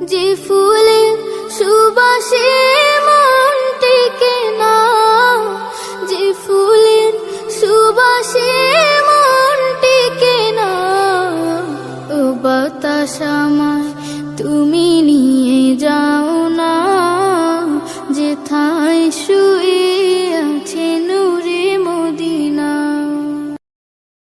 যে ফুলের সুবাসে মন টেকে না, যে ফুলের সুবাসে মন টেকে না, ও বাতাস আমায় তুমি নিয়ে যাও না, যেথায় শুয়ে আছে নূরে মদিনা।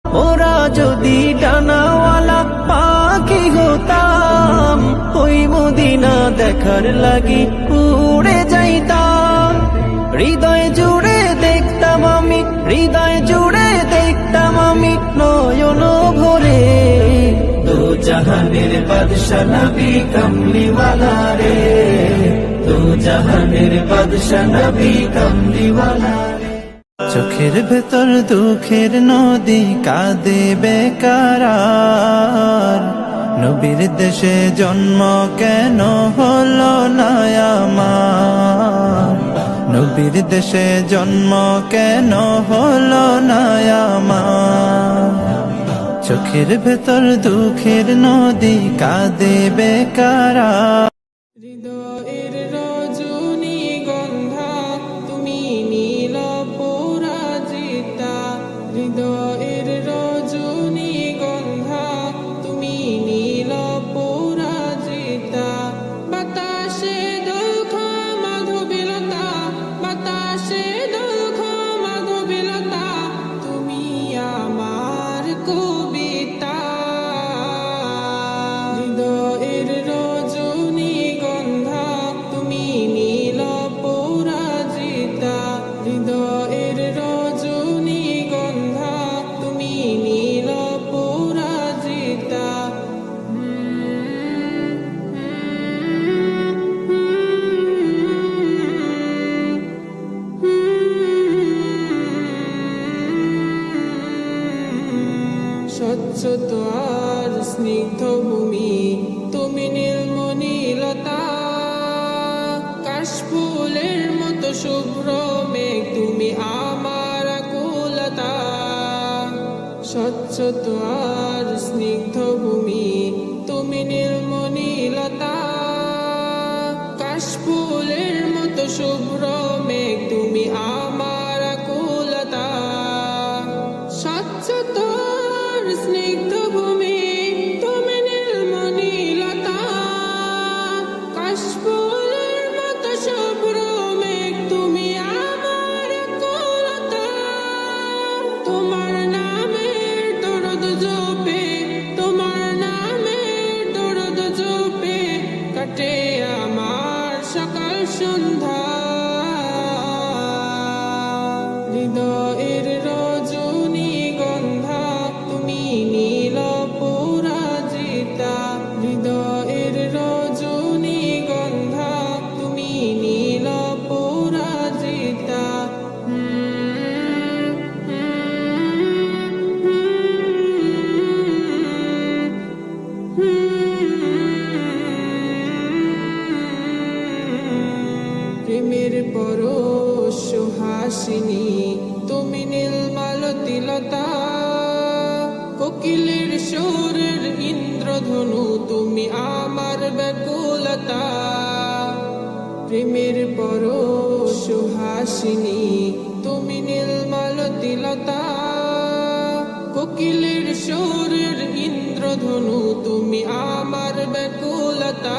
ওরা যদি ডানাওয়ালা পাখি হতাম, ওই মদিনা দেখার লাগি উড়ে যাইতাম। হৃদয় জুড়ে দেখতাম আমি, হৃদয় জুড়ে দেখতাম আমি নয়ন ভরে। দো জাহানের বাদশা নবী কমলিওয়ালা রে, দো জাহানের বাদশা নবী কমলিওয়ালা রে। চোখের ভেতর দুঃখের নদী কাঁদে বেকারার, নবীর দেশে জন্ম কেন হলো না আমার, নবীর দেশে জন্ম কেন হলো না আমার। চোখের ভেতর দুঃখের নদী কাঁদে বেকারার। হৃদয়ের রজনী গন্ধা তুমি নীল পরাজিতা, হৃদয়ের রজনী গন্ধা তুমি নীল পরাজিতা। বাতাসে দোলখা মাধবীলতা, বাতাসে দোলখা মাধবীলতা, তুমি আমার কবিতা। হৃদয়ের রজনী গন্ধা তুমি নীল পরাজিতা, হৃদয়ের রজনী গন্ধা তুমি নীল পরাজিতা। স্বচ্ছ আর স্নিগ্ধ ভূমি তুমি নীলমণিলতা, কাশফুলের মতো শুভ্র মেঘ তুমি আমার আকুলতা। স্বচ্ছ আর স্নিগ্ধ ভূমি তুমি নীলমণিলতা, কাশফুলের মতো শুভ্র মেঘ তুমি আমার আকুলতা। স্বচ্ছ আর স্নিগ্ধ ভূমি তুমি নীলমণিলতা, কাশফুলের মতো শুভ্র মেঘ তুমি আমার আকুলতা। তোমার নামের দরদ জপে, তোমার নামের দরদ জপে কাটে আমার সকাল সন্ধ্যা। হৃদয়ের রজনী গন্ধা তুমি নীল পরাজিতা, হৃদয়ের রজনী গন্ধা তুমি নীল পরাজিতা। প্রেমের পরশ সুহাসিনী তুমি নীলমালতিলতা, কোকিলের সুরের ইন্দ্রধনু তুমি আমার ব্যাকুলতা। প্রেমের পরশ সুহাসিনী তুমি নীলমালতিলতা, কোকিলের সুরের ইন্দ্রধনু তুমি আমার ব্যাকুলতা।